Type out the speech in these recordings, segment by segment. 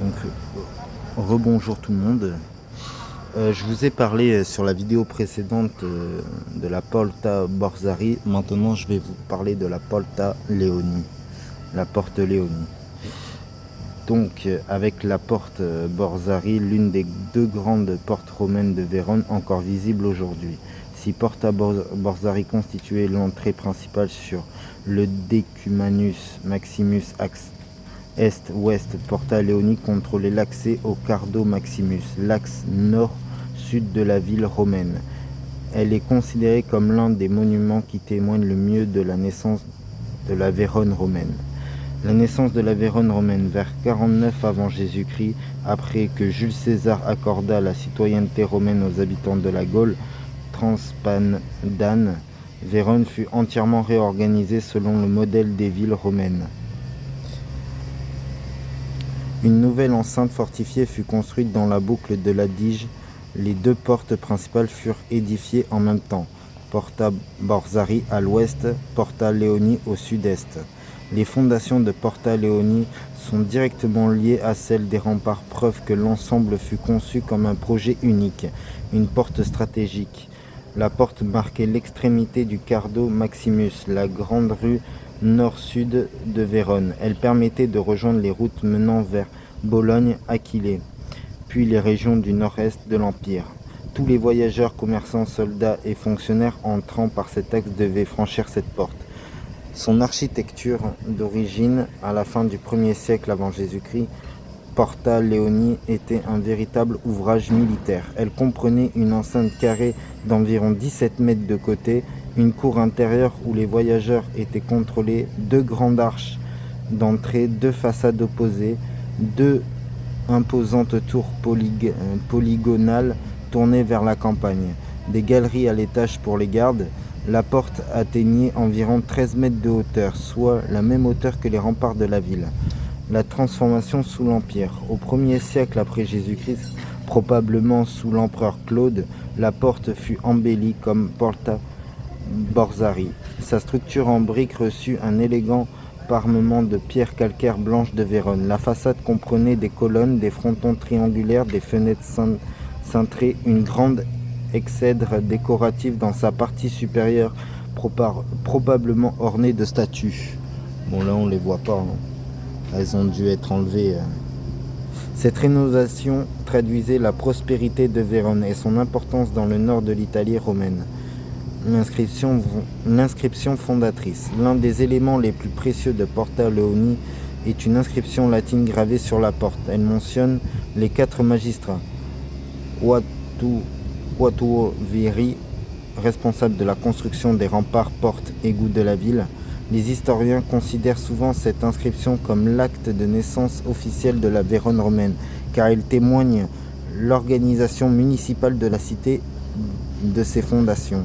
Donc, rebonjour tout le monde. Je vous ai parlé sur la vidéo précédente de la Porta Borzari. Maintenant, je vais vous parler de la Porta Leoni, la porte Leoni. Donc, avec la porte Borzari, l'une des deux grandes portes romaines de Vérone encore visible aujourd'hui. Si Porta Borzari constituait l'entrée principale sur le Decumanus Maximus axe est-ouest, Porta Leoni contrôlait l'accès au Cardo Maximus, l'axe nord-sud de la ville romaine. Elle est considérée comme l'un des monuments qui témoignent le mieux de la naissance de la Vérone romaine. La naissance de la Vérone romaine vers 49 avant Jésus-Christ, après que Jules César accorda la citoyenneté romaine aux habitants de la Gaule transpadane, Vérone fut entièrement réorganisée selon le modèle des villes romaines. Une nouvelle enceinte fortifiée fut construite dans la boucle de l'Adige. Les deux portes principales furent édifiées en même temps. Porta Borzari à l'ouest, Porta Leoni au sud-est. Les fondations de Porta Leoni sont directement liées à celles des remparts, preuve que l'ensemble fut conçu comme un projet unique, une porte stratégique. La porte marquait l'extrémité du Cardo Maximus, la grande rue nord-sud de Vérone. Elle permettait de rejoindre les routes menant vers Bologne, Aquilée, puis les régions du nord-est de l'Empire. Tous les voyageurs, commerçants, soldats et fonctionnaires entrant par cet axe devaient franchir cette porte. Son architecture d'origine, à la fin du 1er siècle avant Jésus-Christ, Porta Leoni était un véritable ouvrage militaire. Elle comprenait une enceinte carrée d'environ 17 mètres de côté, une cour intérieure où les voyageurs étaient contrôlés, deux grandes arches d'entrée, deux façades opposées, deux imposantes tours polygonales tournées vers la campagne, des galeries à l'étage pour les gardes. La porte atteignait environ 13 mètres de hauteur, soit la même hauteur que les remparts de la ville. La transformation sous l'Empire. Au 1er siècle après Jésus-Christ, probablement sous l'empereur Claude, la porte fut embellie comme Porta Borzari. Sa structure en briques reçut un élégant parement de pierre calcaire blanche de Vérone. La façade comprenait des colonnes, des frontons triangulaires, des fenêtres cintrées, une grande exèdre décorative dans sa partie supérieure, probablement ornée de statues. Bon, là on les voit pas, hein. Elles ont dû être enlevées. Cette rénovation traduisait la prospérité de Vérone et son importance dans le nord de l'Italie romaine. L'inscription fondatrice. L'un des éléments les plus précieux de Porta Leoni est une inscription latine gravée sur la porte. Elle mentionne les 4 magistrats, Quatuori, responsables de la construction des remparts, portes, égouts de la ville. Les historiens considèrent souvent cette inscription comme l'acte de naissance officiel de la Vérone romaine, car elle témoigne l'organisation municipale de la cité de ses fondations.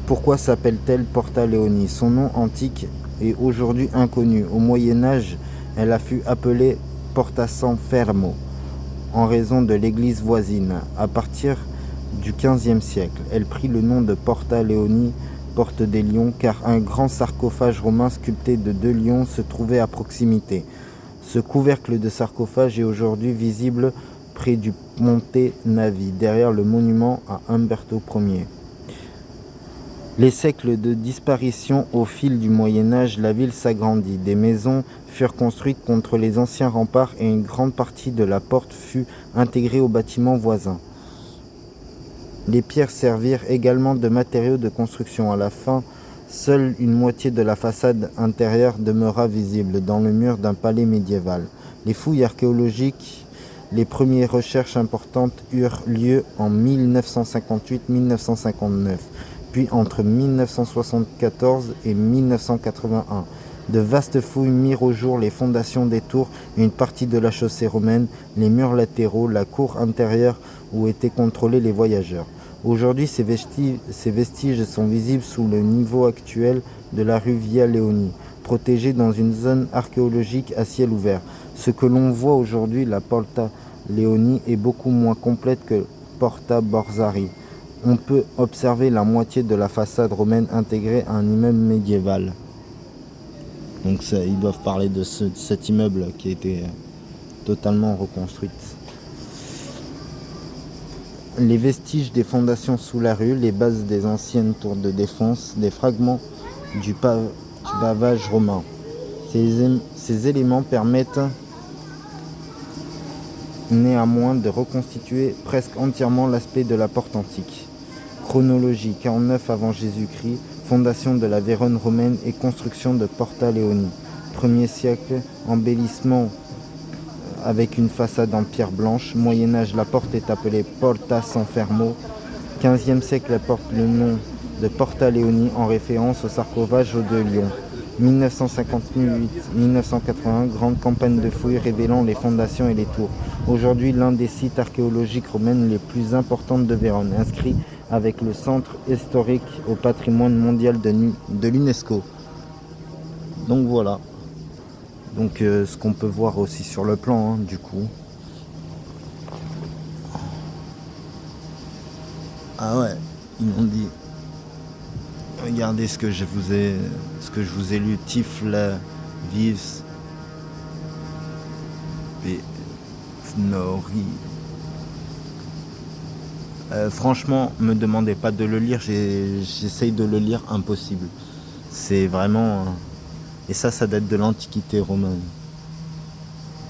Pourquoi s'appelle-t-elle Porta Leoni? Son nom antique est aujourd'hui inconnu. Au Moyen-Âge, elle a fut appelée Porta San Fermo, en raison de l'église voisine. À partir du XVe siècle, elle prit le nom de Porta Leoni, porte des lions, car un grand sarcophage romain sculpté de 2 lions se trouvait à proximité. Ce couvercle de sarcophage est aujourd'hui visible près du Monte Navi, derrière le monument à Umberto Ier. Les siècles de disparition au fil du Moyen-Âge, la ville s'agrandit. Des maisons furent construites contre les anciens remparts et une grande partie de la porte fut intégrée aux bâtiments voisins. Les pierres servirent également de matériaux de construction. À la fin, seule une moitié de la façade intérieure demeura visible dans le mur d'un palais médiéval. Les fouilles archéologiques, les premières recherches importantes eurent lieu en 1958-1959, puis entre 1974 et 1981. De vastes fouilles mirent au jour les fondations des tours, une partie de la chaussée romaine, les murs latéraux, la cour intérieure où étaient contrôlés les voyageurs. Aujourd'hui, ces vestiges sont visibles sous le niveau actuel de la rue Via Leoni, protégée dans une zone archéologique à ciel ouvert. Ce que l'on voit aujourd'hui, la Porta Leoni, est beaucoup moins complète que Porta Borzari. On peut observer la moitié de la façade romaine intégrée à un immeuble médiéval. Donc ça, ils doivent parler de cet immeuble qui a été totalement reconstruite. Les vestiges des fondations sous la rue, les bases des anciennes tours de défense, des fragments du pavage romain. Ces éléments permettent néanmoins de reconstituer presque entièrement l'aspect de la porte antique. Chronologie 49 avant Jésus-Christ, fondation de la Vérone romaine et construction de Porta Leoni. 1er siècle, embellissement avec une façade en pierre blanche. Moyen-Âge, la porte est appelée Porta San Fermo. 15e siècle, elle porte le nom de Porta Leoni en référence au sarcophage de Lyon. 1958-1981, grande campagne de fouilles révélant les fondations et les tours. Aujourd'hui, l'un des sites archéologiques romains les plus importants de Vérone, inscrit avec le centre historique au patrimoine mondial de l'UNESCO. Donc voilà. Donc ce qu'on peut voir aussi sur le plan, du coup. Ah ouais, ils m'ont dit. Regardez ce que je vous ai lu, Tifla, Vis, Snori. Franchement, me demandez pas de le lire, j'essaye de le lire, impossible. C'est vraiment... Et ça date de l'Antiquité romaine.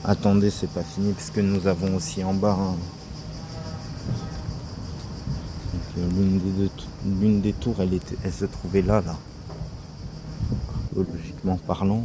Attendez, c'est pas fini, puisque nous avons aussi en bas... L'une des tours, elle se trouvait là, logiquement parlant.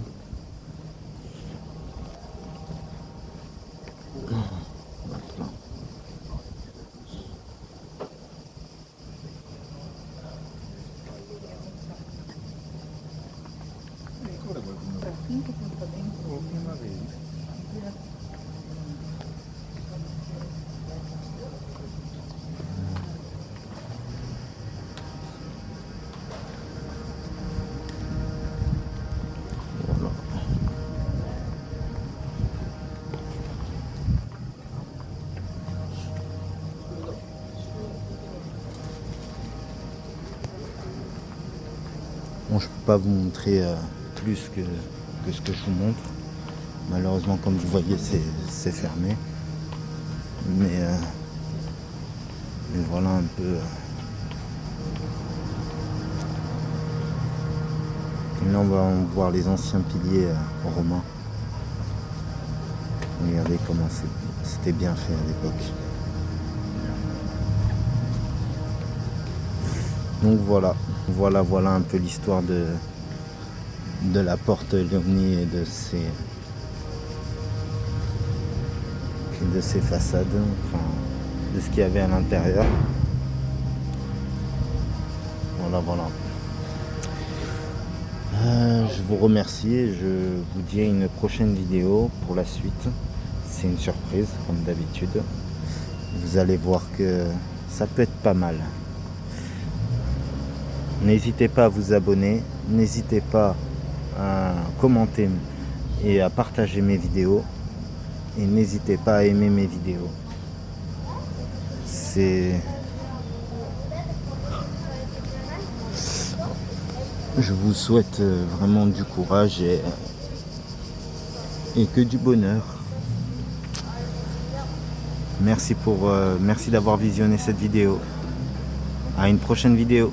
Bon, je peux pas vous montrer plus que ce que je vous montre. Malheureusement, comme vous voyez, c'est fermé. Mais voilà un peu. Et là, on va voir les anciens piliers romains. Regardez comment c'était bien fait à l'époque. Donc voilà un peu l'histoire de la porte Leoni et de ses façades, enfin de ce qu'il y avait à l'intérieur. Voilà. Je vous remercie et je vous dis à une prochaine vidéo pour la suite. C'est une surprise comme d'habitude. Vous allez voir que ça peut être pas mal. N'hésitez pas à vous abonner, n'hésitez pas à commenter et à partager mes vidéos. Et n'hésitez pas à aimer mes vidéos. Je vous souhaite vraiment du courage et que du bonheur. Merci d'avoir visionné cette vidéo. À une prochaine vidéo.